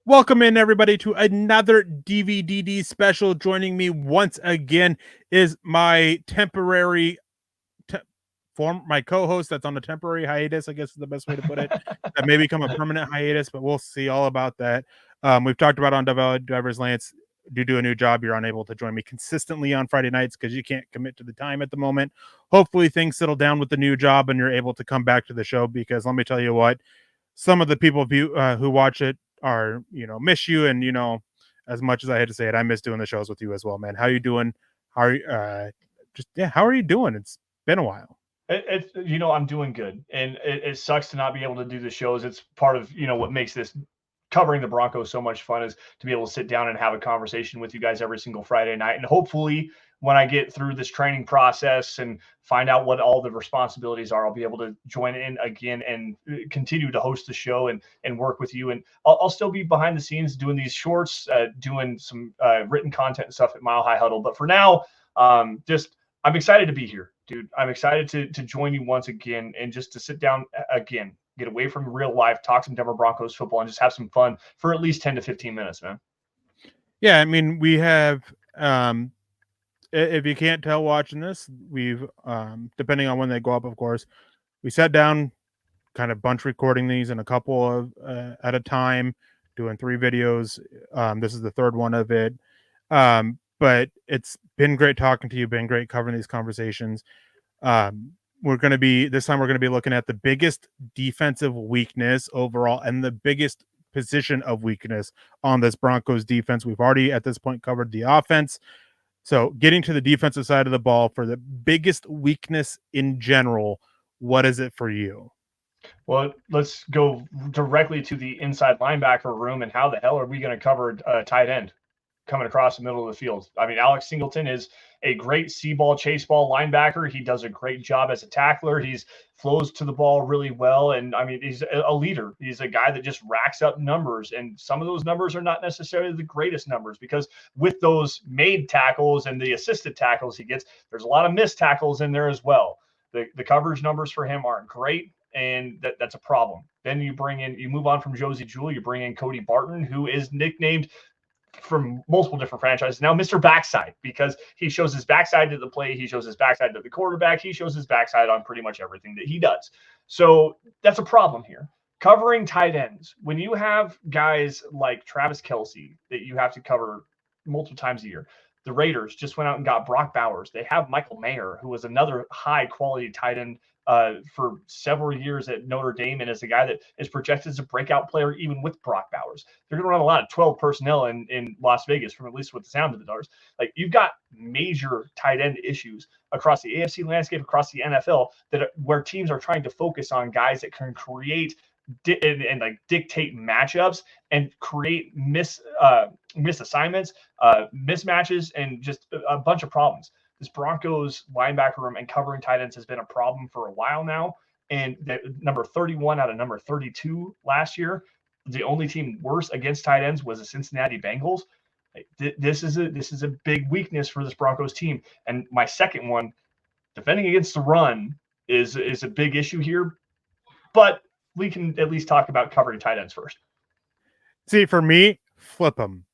Welcome in, everybody, to another DVDD special. Joining me once again is my temporary my co-host that's on a temporary hiatus, I guess is the best way to put it. That may become a permanent hiatus, but we'll see all about that. We've talked about on Divers, Lance, do a new job. You're unable to join me consistently on Friday nights because you can't commit to the time at the moment. Hopefully things settle down with the new job and you're able to come back to the show, because let me tell you what, some of the people who watch it are, miss you. And, as much as I hate to say it, I miss doing the shows with you as well, man. How you doing? How are you, how are you doing? It's been a while. I'm doing good, and it sucks to not be able to do the shows. It's part of what makes this covering the Broncos so much fun, is to be able to sit down and have a conversation with you guys every single Friday night. And hopefully, when I get through this training process and find out what all the responsibilities are, I'll be able to join in again and continue to host the show and work with you. And I'll still be behind the scenes doing these shorts, doing some written content and stuff at Mile High Huddle. But for now, I'm excited to be here, dude. I'm excited to join you once again and just to sit down again, get away from real life, talk some Denver Broncos football, and just have some fun for at least 10 to 15 minutes, man. Yeah, I mean, we have, if you can't tell watching this, we've, depending on when they go up, of course, we sat down, kind of bunch recording these in a couple of at a time, doing 3 videos. This is the third one of it. But it's been great talking to you, been great covering these conversations. We're going to be looking at the biggest defensive weakness overall and the biggest position of weakness on this Broncos defense. We've already at this point covered the offense. So getting to the defensive side of the ball, for the biggest weakness in general, what is it for you? Well, let's go directly to the inside linebacker room. And how the hell are we going to cover tight end coming across the middle of the field? I mean, Alex Singleton is a great see-ball, chase-ball linebacker. He does a great job as a tackler. He's flows to the ball really well. And, I mean, he's a leader. He's a guy that just racks up numbers. And some of those numbers are not necessarily the greatest numbers, because with those made tackles and the assisted tackles he gets, there's a lot of missed tackles in there as well. The coverage numbers for him aren't great, and that's a problem. Then you move on from Josie Jewell, you bring in Cody Barton, who is nicknamed from multiple different franchises now Mr. Backside, because he shows his backside to the play, he shows his backside to the quarterback, he shows his backside on pretty much everything that he does. So that's a problem here. Covering tight ends, when you have guys like Travis Kelce that you have to cover multiple times a year. The Raiders just went out and got Brock Bowers. They have Michael Mayer, who was another high quality tight end for several years at Notre Dame, and is a guy that is projected as a breakout player even with Brock Bowers. They're going to run a lot of 12 personnel in Las Vegas, from at least what the sound of it does. Like, you've got major tight end issues across the AFC landscape, across the NFL, where teams are trying to focus on guys that can create and like dictate matchups and create miss assignments, mismatches, and just a bunch of problems. This Broncos linebacker room and covering tight ends has been a problem for a while now. And number 31 out of number 32 last year, the only team worse against tight ends was the Cincinnati Bengals. This is a big weakness for this Broncos team. And my second one, defending against the run, is a big issue here. But we can at least talk about covering tight ends first. See, for me, flip them.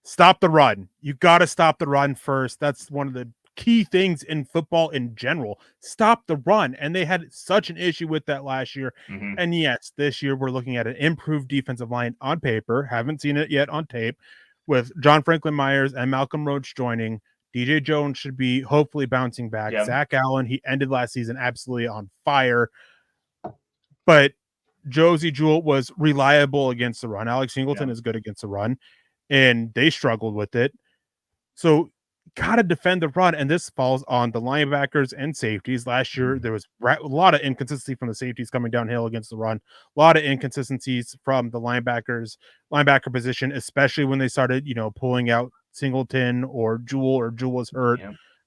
Stop the run. You got to stop the run first. That's one of the key things in football in general. Stop the run. And they had such an issue with that last year. Mm-hmm. And yes, this year we're looking at an improved defensive line on paper. Haven't seen it yet on tape, with John Franklin Myers and Malcolm Roach joining. DJ Jones should be hopefully bouncing back. Yep. Zach Allen, he ended last season absolutely on fire. But Josie Jewell was reliable against the run. Alex Singleton is good against the run, and they struggled with it. So got to defend the run, and this falls on the linebackers and safeties. Last year, there was a lot of inconsistency from the safeties coming downhill against the run. A lot of inconsistencies from the linebacker position, especially when they started, pulling out Singleton or Jewell was hurt,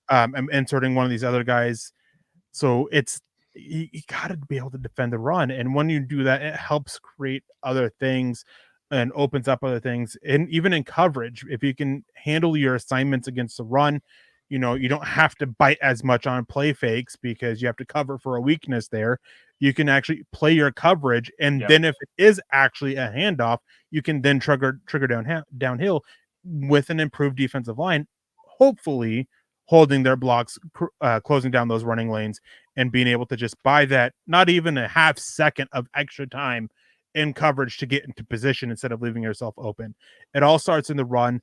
and inserting one of these other guys. So you got to be able to defend the run. And when you do that, it helps create other things and opens up other things. And even in coverage, if you can handle your assignments against the run, you know, you don't have to bite as much on play fakes because you have to cover for a weakness there. You can actually play your coverage, and then if it is actually a handoff, you can then trigger downhill with an improved defensive line, hopefully holding their blocks, closing down those running lanes, and being able to just buy that not even a half second of extra time in coverage to get into position instead of leaving yourself open. It all starts in the run.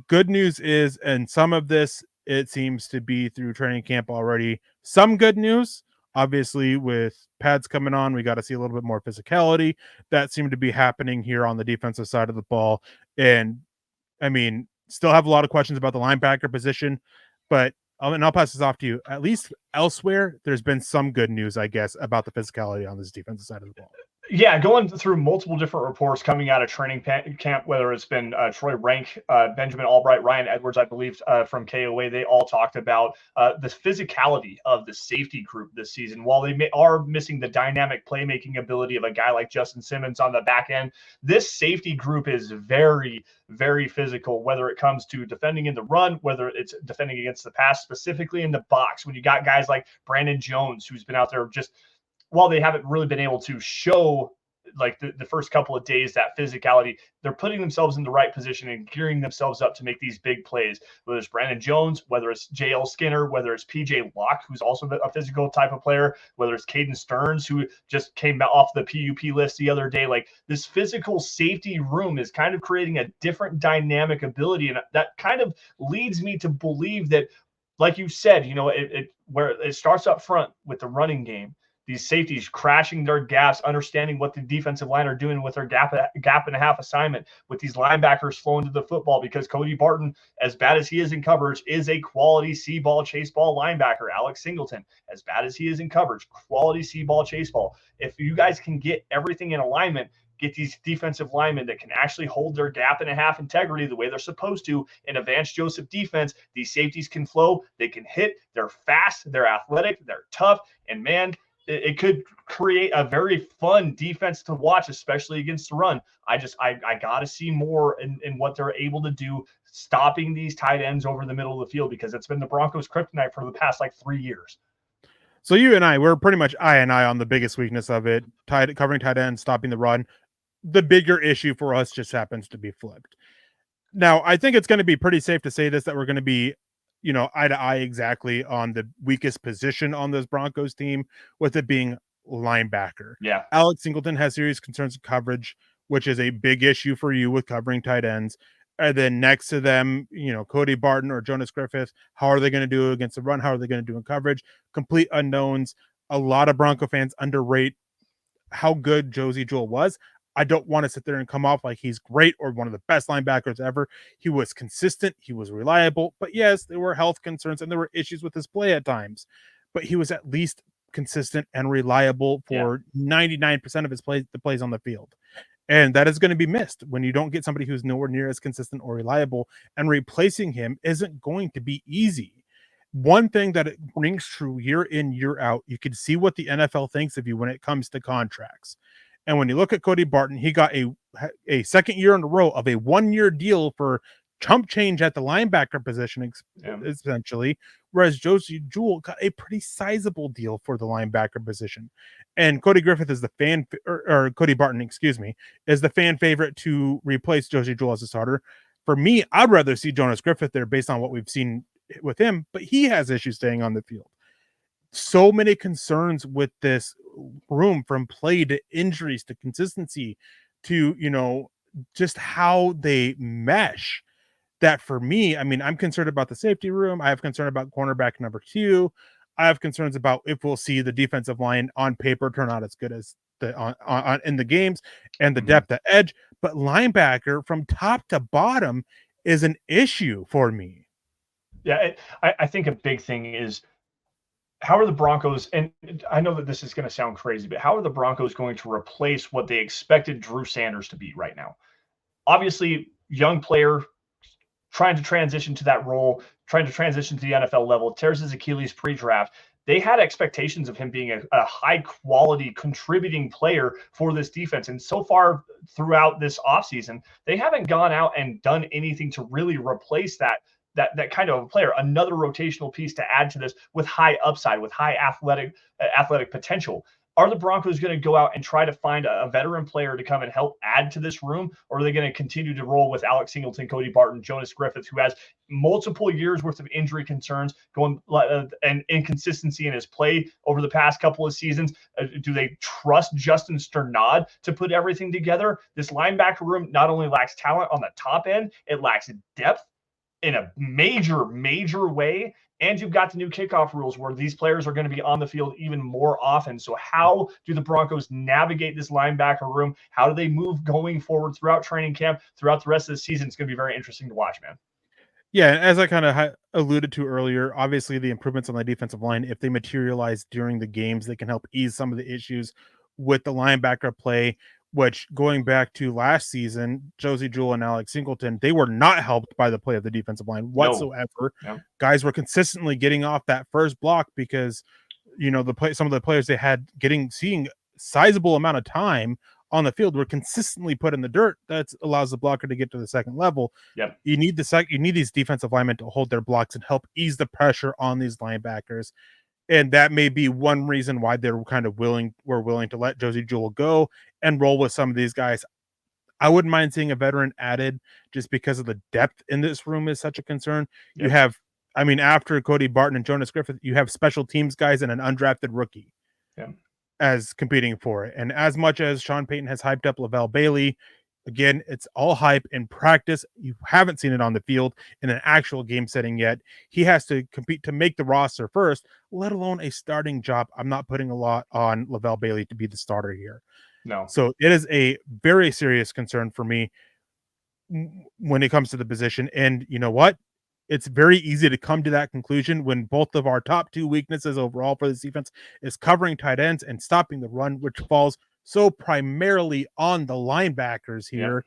Good news is, and some of this, it seems to be through training camp already, some good news. Obviously, with pads coming on, we got to see a little bit more physicality. That seemed to be happening here on the defensive side of the ball. And I mean, still have a lot of questions about the linebacker position, but and I'll pass this off to you. At least elsewhere, there's been some good news, I guess, about the physicality on this defensive side of the ball. Yeah, going through multiple different reports coming out of training camp, whether it's been Troy Rank, Benjamin Albright, Ryan Edwards, I believe, from KOA, they all talked about the physicality of the safety group this season. While they are missing the dynamic playmaking ability of a guy like Justin Simmons on the back end, this safety group is very, very physical, whether it comes to defending in the run, whether it's defending against the pass, specifically in the box. When you got guys like Brandon Jones, who's been out there just – while they haven't really been able to show like the first couple of days that physicality, they're putting themselves in the right position and gearing themselves up to make these big plays, whether it's Brandon Jones, whether it's JL Skinner, whether it's PJ Locke, who's also a physical type of player, whether it's Caden Stearns, who just came off the PUP list the other day. Like, this physical safety room is kind of creating a different dynamic ability. And that kind of leads me to believe that, like you said, you know, where it starts up front with the running game, these safeties crashing their gaps, understanding what the defensive line are doing with their gap and a half assignment, with these linebackers flowing to the football, because Cody Barton, as bad as he is in coverage, is a quality C-ball, chase ball linebacker. Alex Singleton, as bad as he is in coverage, quality C-ball, chase ball. If you guys can get everything in alignment, get these defensive linemen that can actually hold their gap and a half integrity the way they're supposed to in a Vance Joseph defense, these safeties can flow, they can hit, they're fast, they're athletic, they're tough, and man, it could create a very fun defense to watch, especially against the run. I got to see more in what they're able to do, stopping these tight ends over the middle of the field, because it's been the Broncos' kryptonite for the past 3 years. So you and I, we're pretty much eye and eye on the biggest weakness of it, covering tight ends, stopping the run. The bigger issue for us just happens to be flipped. Now, I think it's going to be pretty safe to say this, that we're going to be, you know, eye to eye exactly on the weakest position on this Broncos team, with it being linebacker. Yeah. Alex Singleton has serious concerns of coverage, which is a big issue for you with covering tight ends. And then next to them, you know, Cody Barton or Jonas Griffith, how are they going to do against the run? How are they going to do in coverage? Complete unknowns. A lot of Bronco fans underrate how good Josey Jewell was. I don't want to sit there and come off like he's great or one of the best linebackers ever. He was consistent. He was reliable. But yes, there were health concerns and there were issues with his play at times. But he was at least consistent and reliable for 99% of his plays on the field. And that is going to be missed when you don't get somebody who's nowhere near as consistent or reliable. And replacing him isn't going to be easy. One thing that it rings true year in, year out, you can see what the NFL thinks of you when it comes to contracts. And when you look at Cody Barton, he got a second year in a row of a 1-year deal for chump change at the linebacker position, essentially, whereas Josey Jewell got a pretty sizable deal for the linebacker position. And Cody Griffith is the or Cody Barton, excuse me, is the fan favorite to replace Josey Jewell as a starter. For me, I'd rather see Jonas Griffith there based on what we've seen with him, but he has issues staying on the field. So many concerns with this room, from play to injuries to consistency to, you know, just how they mesh, that for me, I mean, I'm concerned about the safety room. I have concern about cornerback number 2. I have concerns about if we'll see the defensive line on paper turn out as good as on in the games, and the depth at edge. But linebacker from top to bottom is an issue for me. Yeah, I think a big thing is, how are the Broncos, and I know that this is going to sound crazy, but how are the Broncos going to replace what they expected Drew Sanders to be right now? Obviously, young player trying to transition to that role, trying to transition to the NFL level, tears his Achilles pre-draft. They had expectations of him being a high-quality contributing player for this defense. And so far throughout this offseason, they haven't gone out and done anything to really replace that that kind of a player, another rotational piece to add to this with high upside, with high athletic potential. Are the Broncos going to go out and try to find a veteran player to come and help add to this room, or are they going to continue to roll with Alex Singleton, Cody Barton, Jonas Griffith, who has multiple years worth of injury concerns and inconsistency in his play over the past couple of seasons? Do they trust Justin Sternad to put everything together? This linebacker room not only lacks talent on the top end, it lacks depth in a major way. And you've got the new kickoff rules where these players are going to be on the field even more often. So how do the Broncos navigate this linebacker room? How do they move going forward throughout training camp, throughout the rest of the season? It's going to be very interesting to watch, man. Yeah, as I kind of alluded to earlier, obviously the improvements on the defensive line, if they materialize during the games, they can help ease some of the issues with the linebacker play, which going back to last season, Josie Jewell and Alex Singleton, they were not helped by the play of the defensive line whatsoever. No. Guys were consistently getting off that first block because, some of the players they had seeing sizable amount of time on the field were consistently put in the dirt. That allows the blocker to get to the second level. Yep. You need these defensive linemen to hold their blocks and help ease the pressure on these linebackers. And that may be one reason why they're kind of willing to let Josie Jewell go and roll with some of these guys. I wouldn't mind seeing a veteran added just because of the depth in this room is such a concern. Yep. You have, after Cody Barton and Jonas Griffith, you have special teams guys and an undrafted rookie. Yeah. As competing for it. And as much as Sean Payton has hyped up Lavelle Bailey, again, it's all hype in practice. You haven't seen it on the field in an actual game setting yet. He has to compete to make the roster first, let alone a starting job. I'm not putting a lot on Lavelle Bailey to be the starter here. No. So it is a very serious concern for me when it comes to the position. And you know what? It's very easy to come to that conclusion when both of our top two weaknesses overall for this defense is covering tight ends and stopping the run, which falls so primarily on the linebackers here,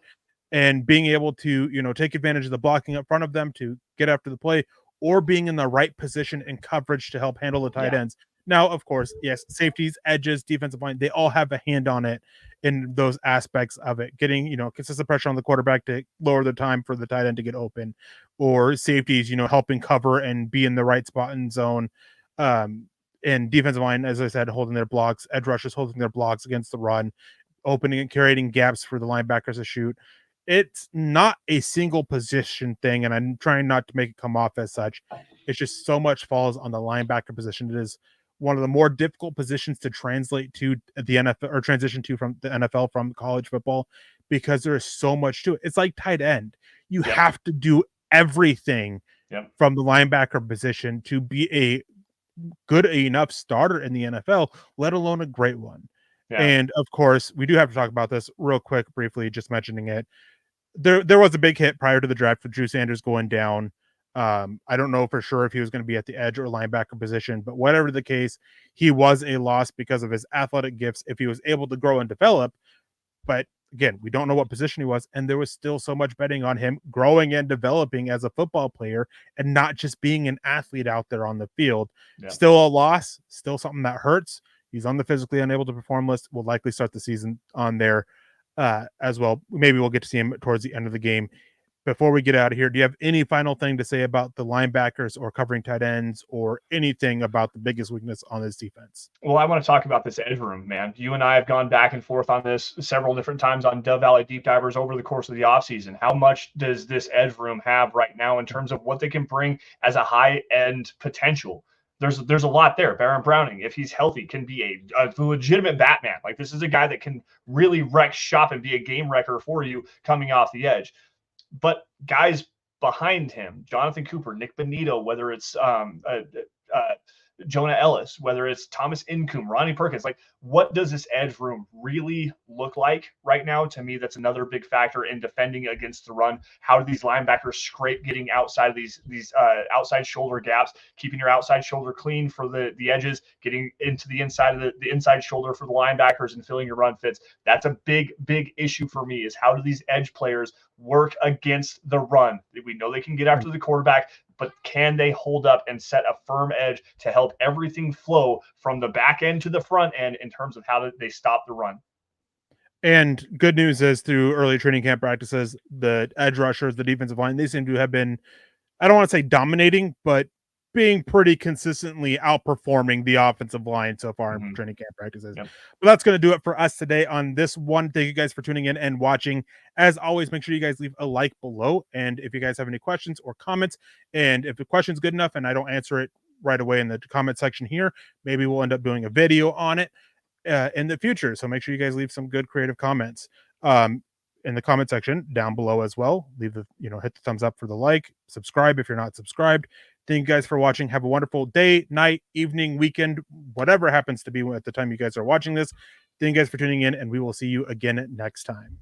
and being able to, take advantage of the blocking up front of them to get after the play, or being in the right position and coverage to help handle the tight ends. Now, of course, yes, safeties, edges, defensive line, they all have a hand on it in those aspects of it. Getting, consistent pressure on the quarterback to lower the time for the tight end to get open, or safeties, helping cover and be in the right spot in zone. And defensive line, as I said, holding their blocks, edge rushers holding their blocks against the run, opening and creating gaps for the linebackers to shoot. It's not a single position thing, and I'm trying not to make it come off as such. It's just so much falls on the linebacker position. It is one of the more difficult positions to translate to the NFL or transition to from the NFL from college football because there is so much to it. It's like tight end. You have to do everything from the linebacker position to be a good enough starter in the NFL, let alone a great one. Yeah. And of course, we do have to talk about this real quick, briefly, just mentioning it. There was a big hit prior to the draft with Drew Sanders going down. I don't know for sure if he was going to be at the edge or linebacker position, but whatever the case, he was a loss because of his athletic gifts if he was able to grow and develop. But again, we don't know what position he was, and there was still so much betting on him growing and developing as a football player and not just being an athlete out there on the field. Yeah. Still a loss, still something that hurts. He's on the physically unable to perform list. We'll likely start the season on there as well. Maybe we'll get to see him towards the end of the game. Before we get out of here, do you have any final thing to say about the linebackers or covering tight ends or anything about the biggest weakness on this defense? Well, I want to talk about this edge room, man. You and I have gone back and forth on this several different times on Dove Valley Deep Divers over the course of the offseason. How much does this edge room have right now in terms of what they can bring as a high-end potential? There's a lot there. Baron Browning, if he's healthy, can be a legitimate Batman. Like, this is a guy that can really wreck shop and be a game wrecker for you coming off the edge. But guys behind him, Jonathan Cooper, Nick Bonito, whether it's Jonah Ellis, whether it's Thomas Incoom, Ronnie Perkins, like, what does this edge room really look like right now? To me, that's another big factor in defending against the run. How do these linebackers scrape getting outside of these outside shoulder gaps, keeping your outside shoulder clean for the edges, getting into the inside of the inside shoulder for the linebackers and filling your run fits? That's a big issue for me, is how do these edge players work against the run? We know they can get after the quarterback, but can they hold up and set a firm edge to help everything flow from the back end to the front end in terms of how they stop the run? And good news is through early training camp practices, the edge rushers, the defensive line, they seem to have been I don't want to say dominating, but being pretty consistently outperforming the offensive line so far in training camp practices. Yep. But that's going to do it for us today on this one. Thank you guys for tuning in and watching. As always, make sure you guys leave a like below. And if you guys have any questions or comments, and if the question's good enough and I don't answer it right away in the comment section here, maybe we'll end up doing a video on it in the future. So make sure you guys leave some good creative comments in the comment section down below as well. Leave the, hit the thumbs up for the like, subscribe if you're not subscribed. Thank you guys for watching. Have a wonderful day, night, evening, weekend, whatever happens to be at the time you guys are watching this. Thank you guys for tuning in, and we will see you again next time.